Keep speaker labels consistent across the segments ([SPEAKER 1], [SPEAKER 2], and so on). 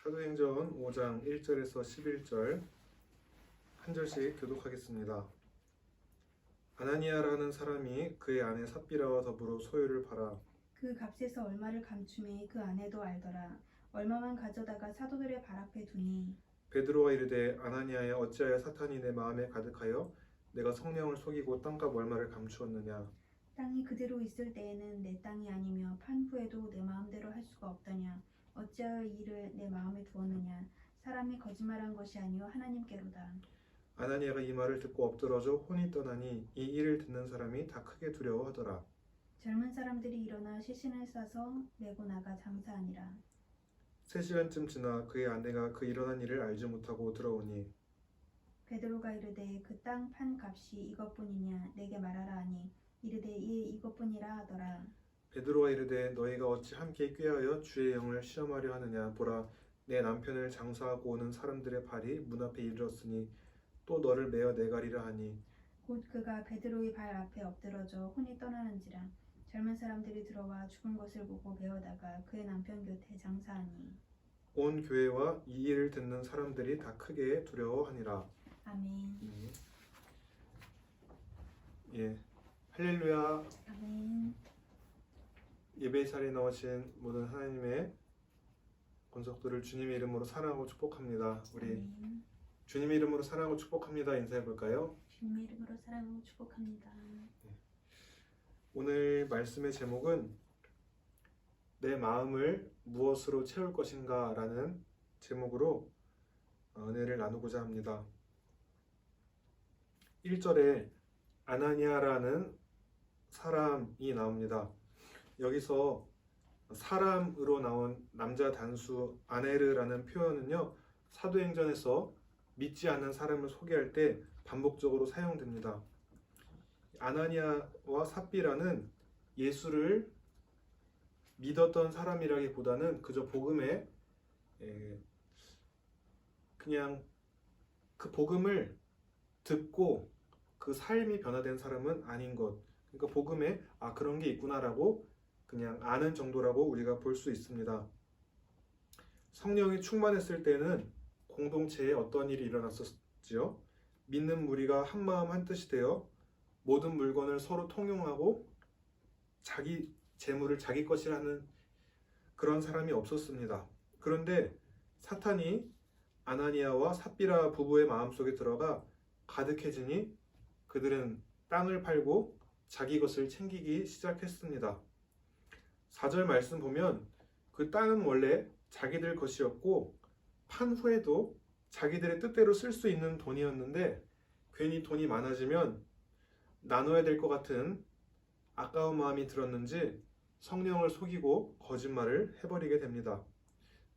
[SPEAKER 1] 사도행전 5장 1절에서 11절 한 절씩 교독하겠습니다. 아나니아라는 사람이 그의 아내 삽비라와 더불어 소유를 팔아
[SPEAKER 2] 그 값에서 얼마를 감춤해 그 아내도 알더라. 얼마만 가져다가 사도들의 발 앞에 두니
[SPEAKER 1] 베드로와 이르되 아나니아야 어찌하여 사탄이 내 마음에 가득하여 내가 성령을 속이고 땅값 얼마를 감추었느냐.
[SPEAKER 2] 땅이 그대로 있을 때에는 내 땅이 아니며 판 후에도 내 마음대로 할 수가 없더냐. 어찌하여 이 일을 내 마음에 두었느냐. 사람이 거짓말한 것이 아니요 하나님께로다.
[SPEAKER 1] 아나니아가 이 말을 듣고 엎드러져 혼이 떠나니 이 일을 듣는 사람이 다 크게 두려워하더라.
[SPEAKER 2] 젊은 사람들이 일어나 시신을 싸서 메고 나가 장사하니라.
[SPEAKER 1] 3시간쯤 지나 그의 아내가 그 일어난 일을 알지 못하고 들어오니
[SPEAKER 2] 베드로가 이르되 그 땅 판 값이 이것뿐이냐 내게 말하라 하니 이르되 예 이것뿐이라 하더라.
[SPEAKER 1] 베드로가 이르되 너희가 어찌 함께 꾀하여 주의 영을 시험하려 하느냐. 보라, 내 남편을 장사하고 오는 사람들의 발이 문 앞에 이르렀으니 또 너를 메어 내가리라 하니
[SPEAKER 2] 곧 그가 베드로의 발 앞에 엎드러져 혼이 떠나는지라. 젊은 사람들이 들어와 죽은 것을 보고 베어다가 그의 남편 곁에 장사하니
[SPEAKER 1] 온 교회와 이 일을 듣는 사람들이 다 크게 두려워하니라.
[SPEAKER 2] 아멘.
[SPEAKER 1] 할렐루야.
[SPEAKER 2] 아멘.
[SPEAKER 1] 예배 자리에 나오신 모든 하나님의 권속들을 주님의 이름으로 사랑하고 축복합니다. 우리
[SPEAKER 2] 아멘.
[SPEAKER 1] 주님의 이름으로 사랑하고 축복합니다. 인사해 볼까요?
[SPEAKER 2] 주님의 이름으로 사랑하고 축복합니다.
[SPEAKER 1] 오늘 말씀의 제목은 내 마음을 무엇으로 채울 것인가 라는 제목으로 은혜를 나누고자 합니다. 1절에 아나니아라는 사람이 나옵니다. 여기서 사람으로 나온 남자 단수 아네르라는 표현은요, 사도행전에서 믿지 않는 사람을 소개할 때 반복적으로 사용됩니다. 아나니아와 삽비라는 예수를 믿었던 사람이라기보다는 그저 복음에 그냥 그 복음을 듣고 그 삶이 변화된 사람은 아닌 것. 그러니까 복음에 그런 게 있구나라고 그냥 아는 정도라고 우리가 볼 수 있습니다. 성령이 충만했을 때는 공동체에 어떤 일이 일어났었지요? 믿는 무리가 한 마음 한 뜻이 되어 모든 물건을 서로 통용하고 자기 재물을 자기 것이라 하는 그런 사람이 없었습니다. 그런데 사탄이 아나니아와 삽비라 부부의 마음속에 들어가 가득해지니 그들은 땅을 팔고 자기 것을 챙기기 시작했습니다. 4절 말씀 보면 그 땅은 원래 자기들 것이었고 판 후에도 자기들의 뜻대로 쓸 수 있는 돈이었는데 괜히 돈이 많아지면 나눠야 될 것 같은 아까운 마음이 들었는지 성령을 속이고 거짓말을 해버리게 됩니다.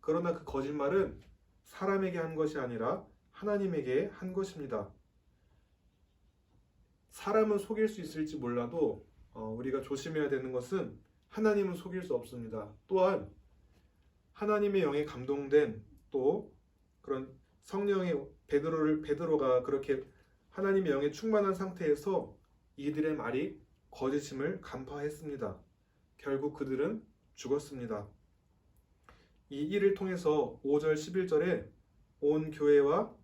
[SPEAKER 1] 그러나 그 거짓말은 사람에게 한 것이 아니라 하나님에게 한 것입니다. 사람은 속일 수 있을지 몰라도 우리가 조심해야 되는 것은 하나님은 속일 수 없습니다. 또한 하나님의 영에 감동된 또 그런 성령의 베드로가 그렇게 하나님의 영에 충만한 상태에서 이들의 말이 거짓임을 간파했습니다. 결국 그들은 죽었습니다. 이 일을 통해서 5절 11절에 온 교회와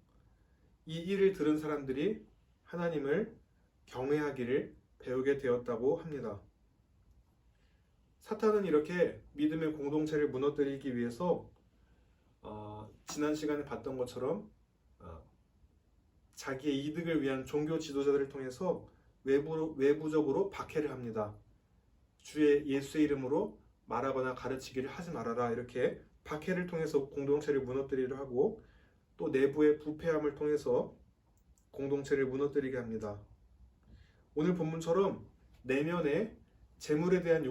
[SPEAKER 1] 이 일을 들은 사람들이 하나님을 경외하기를 배우게 되었다고 합니다. 사탄은 이렇게 믿음의 공동체를 무너뜨리기 위해서 지난 시간에 봤던 것처럼 자기의 이득을 위한 종교 지도자들을 통해서 외부적으로 박해를 합니다. 주의 예수의 이름으로 말하거나 가르치기를 하지 말아라, 이렇게 박해를 통해서 공동체를 무너뜨리려 하고 또 내부의 부패함을 통해서 공동체를 무너뜨리게 합니다. 오늘 본문처럼 내면에 재물에 대한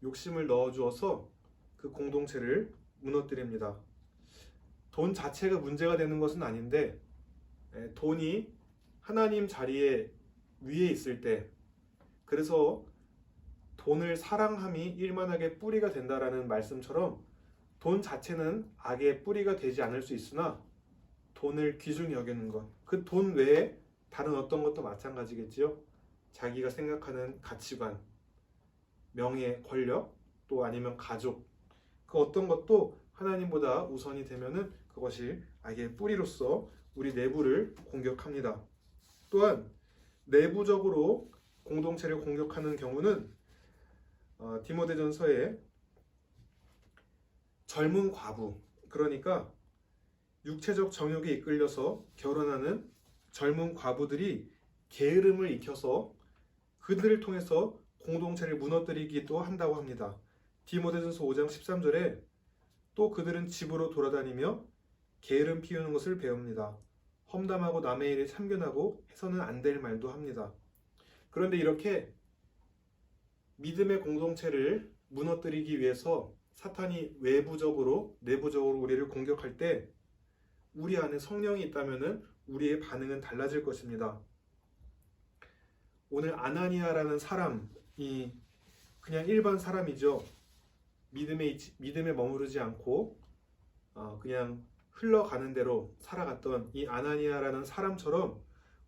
[SPEAKER 1] 욕심을 넣어주어서 그 공동체를 무너뜨립니다. 돈 자체가 문제가 되는 것은 아닌데 돈이 하나님 자리에 위에 있을 때, 그래서 돈을 사랑함이 일만하게 뿌리가 된다라는 말씀처럼 돈 자체는 악의 뿌리가 되지 않을 수 있으나 돈을 귀중히 여기는 것, 그 돈 외에 다른 어떤 것도 마찬가지겠지요. 자기가 생각하는 가치관, 명예, 권력, 또 아니면 가족, 그 어떤 것도 하나님보다 우선이 되면은 그것이 악의 뿌리로서 우리 내부를 공격합니다. 또한 내부적으로 공동체를 공격하는 경우는 디모데전서에 젊은 과부, 그러니까 육체적 정욕에 이끌려서 결혼하는 젊은 과부들이 게으름을 익혀서 그들을 통해서 공동체를 무너뜨리기도 한다고 합니다. 디모데전서 5장 13절에 또 그들은 집으로 돌아다니며 게으름 피우는 것을 배웁니다. 험담하고 남의 일에 참견하고 해서는 안 될 말도 합니다. 그런데 이렇게 믿음의 공동체를 무너뜨리기 위해서 사탄이 외부적으로 내부적으로 우리를 공격할 때 우리 안에 성령이 있다면 우리의 반응은 달라질 것입니다. 오늘 아나니아라는 사람이 그냥 일반 사람이죠. 믿음에 머무르지 않고 그냥 흘러가는 대로 살아갔던 이 아나니아라는 사람처럼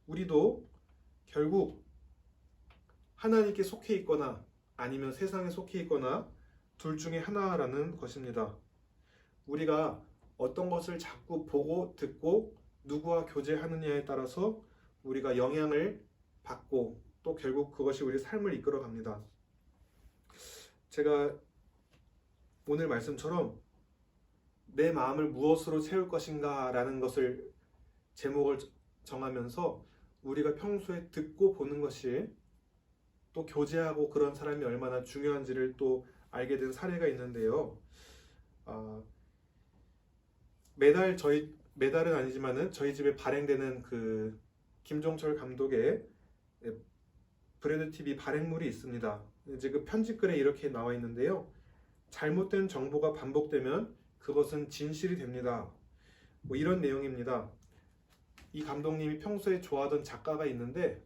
[SPEAKER 1] 우리도 결국 하나님께 속해 있거나 아니면 세상에 속해 있거나 둘 중에 하나라는 것입니다. 우리가 어떤 것을 자꾸 보고 듣고 누구와 교제하느냐에 따라서 우리가 영향을 받고 또 결국 그것이 우리 삶을 이끌어 갑니다. 제가 오늘 말씀처럼 내 마음을 무엇으로 채울 것인가 라는 것을 제목을 정하면서 우리가 평소에 듣고 보는 것이 또 교제하고 그런 사람이 얼마나 중요한지를 또 알게 된 사례가 있는데요. 매달은 아니지만은 저희 집에 발행되는 그 김종철 감독의 브레드 TV 발행물이 있습니다. 이제 그 편집글에 이렇게 나와 있는데요. 잘못된 정보가 반복되면 그것은 진실이 됩니다. 뭐 이런 내용입니다. 이 감독님이 평소에 좋아하던 작가가 있는데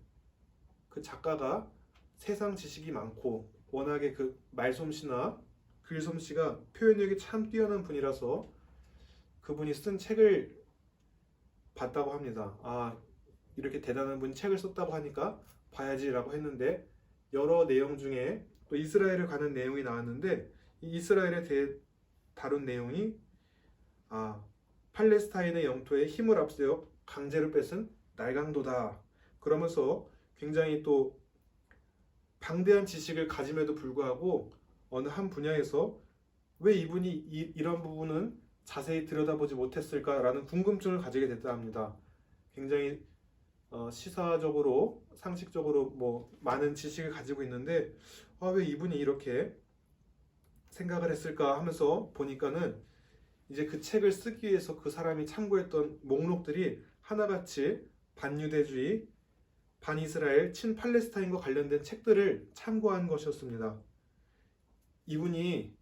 [SPEAKER 1] 그 작가가 세상 지식이 많고 워낙에 그 말솜씨나 글솜씨가 표현력이 참 뛰어난 분이라서 그분이 쓴 책을 봤다고 합니다. 이렇게 대단한 분이 책을 썼다고 하니까 봐야지라고 했는데 여러 내용 중에 또 이스라엘을 가는 내용이 나왔는데 이 이스라엘에 대해 다룬 내용이 팔레스타인의 영토에 힘을 앞세워 강제로 뺏은 날강도다. 그러면서 굉장히 또 방대한 지식을 가짐에도 불구하고 어느 한 분야에서 왜 이분이 이런 부분은 자세히 들여다보지 못했을까라는 궁금증을 가지게 됐다 합니다. 굉장히 시사적으로 상식적으로 뭐 많은 지식을 가지고 있는데 왜 이분이 이렇게 생각을 했을까 하면서 보니까는 이제 그 책을 쓰기 위해서 그 사람이 참고했던 목록들이 하나같이 반유대주의, 반이스라엘, 친팔레스타인과 관련된 책들을 참고한 것이었습니다. 이분이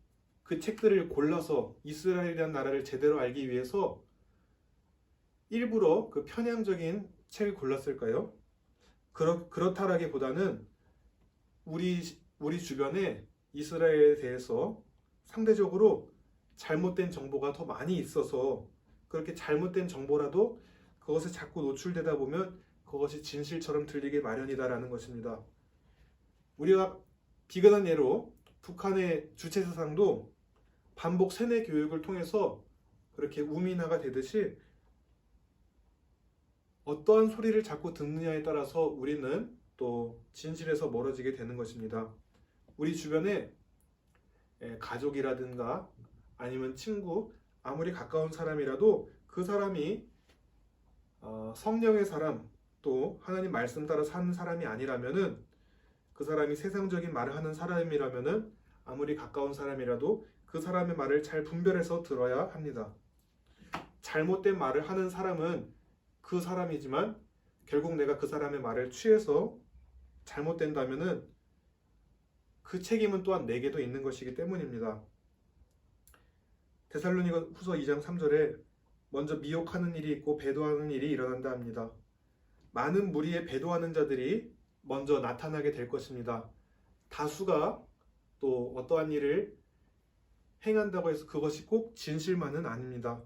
[SPEAKER 1] 그 책들을 골라서 이스라엘이라는 나라를 제대로 알기 위해서 일부러 그 편향적인 책을 골랐을까요? 그렇다라기보다는 우리 주변에 이스라엘에 대해서 상대적으로 잘못된 정보가 더 많이 있어서 그렇게 잘못된 정보라도 그것에 자꾸 노출되다 보면 그것이 진실처럼 들리기 마련이다라는 것입니다. 우리가 비근한 예로 북한의 주체사상도 반복 세뇌 교육을 통해서 그렇게 우민화가 되듯이 어떠한 소리를 자꾸 듣느냐에 따라서 우리는 또 진실에서 멀어지게 되는 것입니다. 우리 주변에 가족이라든가 아니면 친구, 아무리 가까운 사람이라도 그 사람이 성령의 사람, 또 하나님 말씀 따라 사는 사람이 아니라면은 그 사람이 세상적인 말을 하는 사람이라면은 아무리 가까운 사람이라도 그 사람의 말을 잘 분별해서 들어야 합니다. 잘못된 말을 하는 사람은 그 사람이지만 결국 내가 그 사람의 말을 취해서 잘못된다면은 그 책임은 또한 내게도 있는 것이기 때문입니다. 데살로니가 후서 2장 3절에 먼저 미혹하는 일이 있고 배도하는 일이 일어난다 합니다. 많은 무리에 배도하는 자들이 먼저 나타나게 될 것입니다. 다수가 또 어떠한 일을 행한다고 해서 그것이 꼭 진실만은 아닙니다.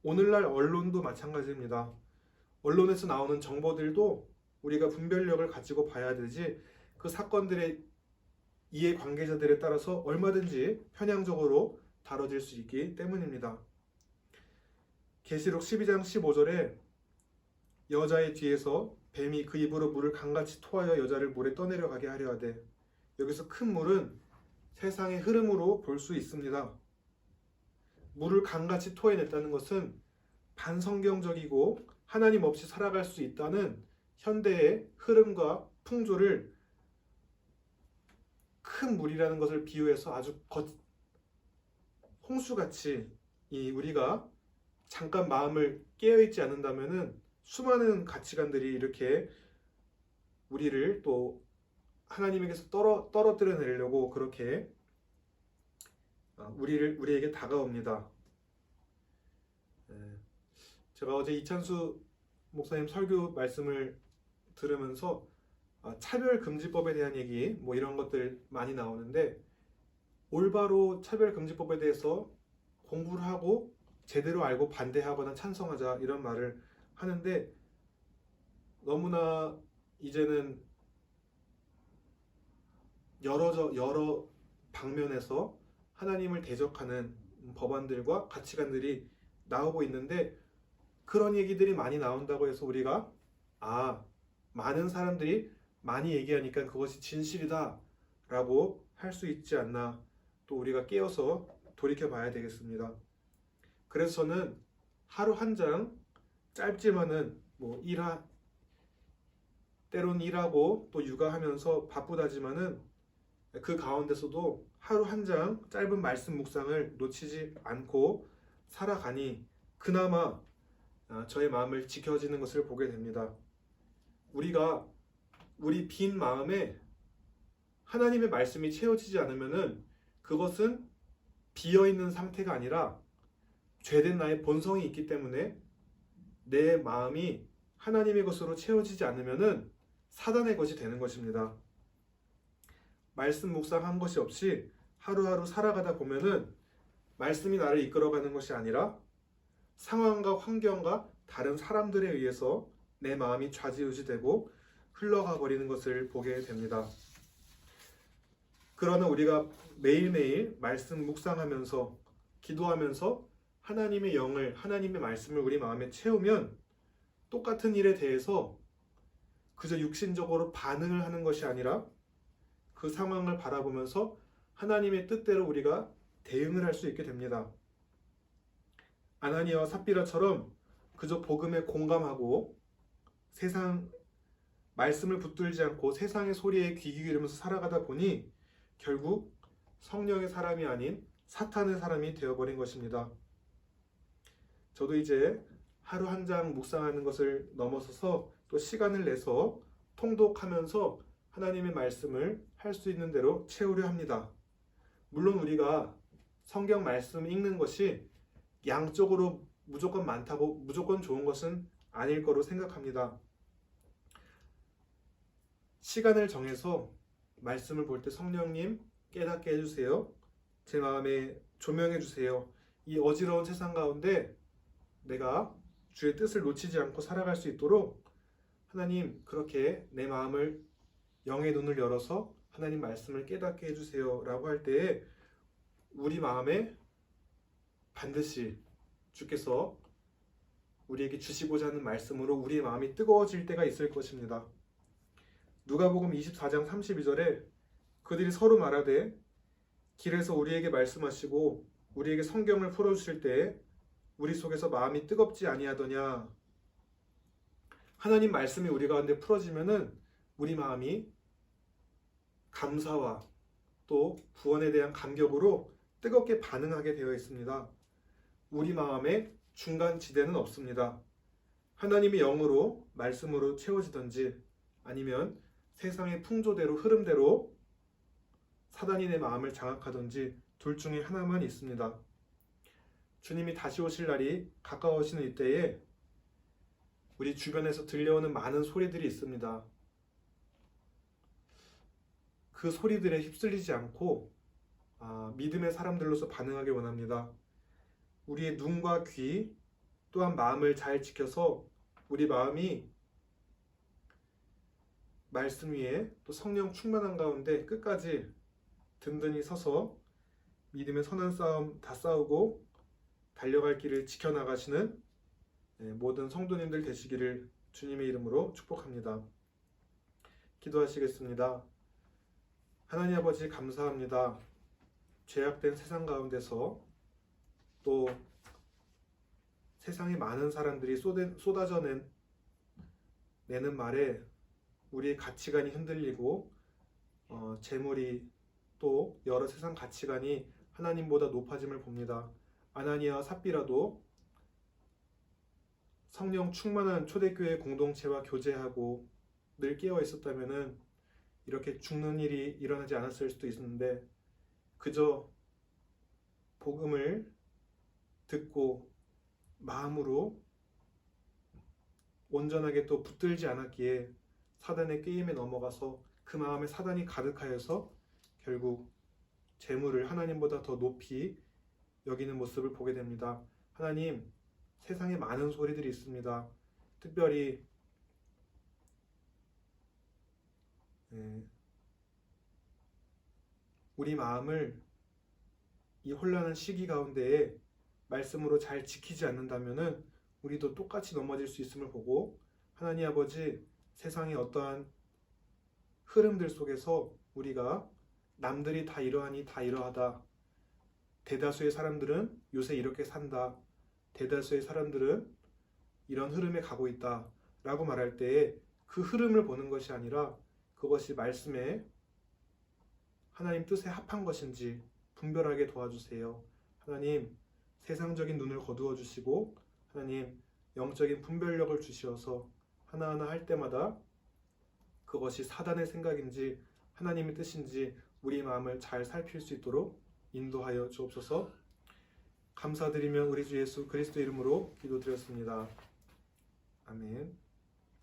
[SPEAKER 1] 오늘날 언론도 마찬가지입니다. 언론에서 나오는 정보들도 우리가 분별력을 가지고 봐야 되지 그 사건들의 이해관계자들에 따라서 얼마든지 편향적으로 다뤄질 수 있기 때문입니다. 계시록 12장 15절에 여자의 뒤에서 뱀이 그 입으로 물을 강같이 토하여 여자를 물에 떠내려가게 하려 하되, 여기서 큰 물은 세상의 흐름으로 볼 수 있습니다. 물을 강같이 토해냈다는 것은 반성경적이고 하나님 없이 살아갈 수 있다는 현대의 흐름과 풍조를 큰 물이라는 것을 비유해서 아주 홍수같이 우리가 잠깐 마음을 깨어있지 않는다면은 수많은 가치관들이 이렇게 우리를 또 하나님에게서 떨어뜨려 내려고 그렇게 우리에게 다가옵니다. 제가 어제 이찬수 목사님 설교 말씀을 들으면서 차별금지법에 대한 얘기 뭐 이런 것들 많이 나오는데, 올바로 차별금지법에 대해서 공부를 하고 제대로 알고 반대하거나 찬성하자 이런 말을 하는데, 너무나 이제는 여러 방면에서 하나님을 대적하는 법안들과 가치관들이 나오고 있는데, 그런 얘기들이 많이 나온다고 해서 우리가 많은 사람들이 많이 얘기하니까 그것이 진실이다 라고 할 수 있지 않나, 또 우리가 깨어서 돌이켜 봐야 되겠습니다. 그래서 저는 하루 한 장, 짧지만은 때론 일하고 또 육아하면서 바쁘다지만은 그 가운데서도 하루 한 장 짧은 말씀 묵상을 놓치지 않고 살아가니 그나마 저의 마음을 지켜지는 것을 보게 됩니다. 우리가 우리 빈 마음에 하나님의 말씀이 채워지지 않으면은 그것은 비어있는 상태가 아니라 죄된 나의 본성이 있기 때문에, 내 마음이 하나님의 것으로 채워지지 않으면은 사단의 것이 되는 것입니다. 말씀 묵상한 것이 없이 하루하루 살아가다 보면은 말씀이 나를 이끌어가는 것이 아니라 상황과 환경과 다른 사람들에 의해서 내 마음이 좌지우지되고 흘러가 버리는 것을 보게 됩니다. 그러나 우리가 매일매일 말씀 묵상하면서 기도하면서 하나님의 영을, 하나님의 말씀을 우리 마음에 채우면 똑같은 일에 대해서 그저 육신적으로 반응을 하는 것이 아니라 그 상황을 바라보면서 하나님의 뜻대로 우리가 대응을 할 수 있게 됩니다. 아나니아와 삽비라처럼 그저 복음에 공감하고 세상 말씀을 붙들지 않고 세상의 소리에 귀 기울이면서 살아가다 보니 결국 성령의 사람이 아닌 사탄의 사람이 되어버린 것입니다. 저도 이제 하루 한 장 묵상하는 것을 넘어서서 또 시간을 내서 통독하면서 하나님의 말씀을 할 수 있는 대로 채우려 합니다. 물론 우리가 성경 말씀 읽는 것이 양쪽으로 무조건 많다고 무조건 좋은 것은 아닐 거로 생각합니다. 시간을 정해서 말씀을 볼 때 성령님 깨닫게 해주세요. 제 마음에 조명해 주세요. 이 어지러운 세상 가운데 내가 주의 뜻을 놓치지 않고 살아갈 수 있도록 하나님 그렇게 내 마음을, 영의 눈을 열어서 하나님 말씀을 깨닫게 해주세요 라고 할 때에 우리 마음에 반드시 주께서 우리에게 주시고자 하는 말씀으로 우리의 마음이 뜨거워질 때가 있을 것입니다. 누가복음 24장 32절에 그들이 서로 말하되 길에서 우리에게 말씀하시고 우리에게 성경을 풀어주실 때에 우리 속에서 마음이 뜨겁지 아니하더냐. 하나님 말씀이 우리 가운데 풀어지면은 우리 마음이 감사와 또 구원에 대한 감격으로 뜨겁게 반응하게 되어 있습니다. 우리 마음에 중간 지대는 없습니다. 하나님의 영으로 말씀으로 채워지든지 아니면 세상의 풍조대로 흐름대로 사단이 내 마음을 장악하든지 둘 중에 하나만 있습니다. 주님이 다시 오실 날이 가까워지는 이때에 우리 주변에서 들려오는 많은 소리들이 있습니다. 그 소리들에 휩쓸리지 않고 믿음의 사람들로서 반응하길 원합니다. 우리의 눈과 귀 또한 마음을 잘 지켜서 우리 마음이 말씀 위에 또 성령 충만한 가운데 끝까지 든든히 서서 믿음의 선한 싸움 다 싸우고 달려갈 길을 지켜나가시는 모든 성도님들 되시기를 주님의 이름으로 축복합니다. 기도하시겠습니다. 하나님 아버지 감사합니다. 죄악된 세상 가운데서 또 세상에 많은 사람들이 쏟아져 내는 말에 우리의 가치관이 흔들리고 재물이 또 여러 세상 가치관이 하나님보다 높아짐을 봅니다. 아나니아와 삽비라도 성령 충만한 초대교회 공동체와 교제하고 늘 깨어 있었다면은 이렇게 죽는 일이 일어나지 않았을 수도 있었는데 그저 복음을 듣고 마음으로 온전하게 또 붙들지 않았기에 사단의 게임에 넘어가서 그 마음에 사단이 가득하여서 결국 재물을 하나님보다 더 높이 여기는 모습을 보게 됩니다. 하나님, 세상에 많은 소리들이 있습니다. 특별히 우리 마음을 이 혼란한 시기 가운데에 말씀으로 잘 지키지 않는다면은 우리도 똑같이 넘어질 수 있음을 보고 하나님 아버지 세상의 어떠한 흐름들 속에서 우리가 남들이 다 이러하니 다 이러하다. 대다수의 사람들은 요새 이렇게 산다. 대다수의 사람들은 이런 흐름에 가고 있다. 라고 말할 때에 그 흐름을 보는 것이 아니라 그것이 말씀에 하나님 뜻에 합한 것인지 분별하게 도와주세요. 하나님, 세상적인 눈을 거두어 주시고 하나님, 영적인 분별력을 주시어서 하나하나 할 때마다 그것이 사단의 생각인지 하나님의 뜻인지 우리 마음을 잘 살필 수 있도록 인도하여 주옵소서. 감사드리며 우리 주 예수 그리스도 이름으로 기도드렸습니다. 아멘.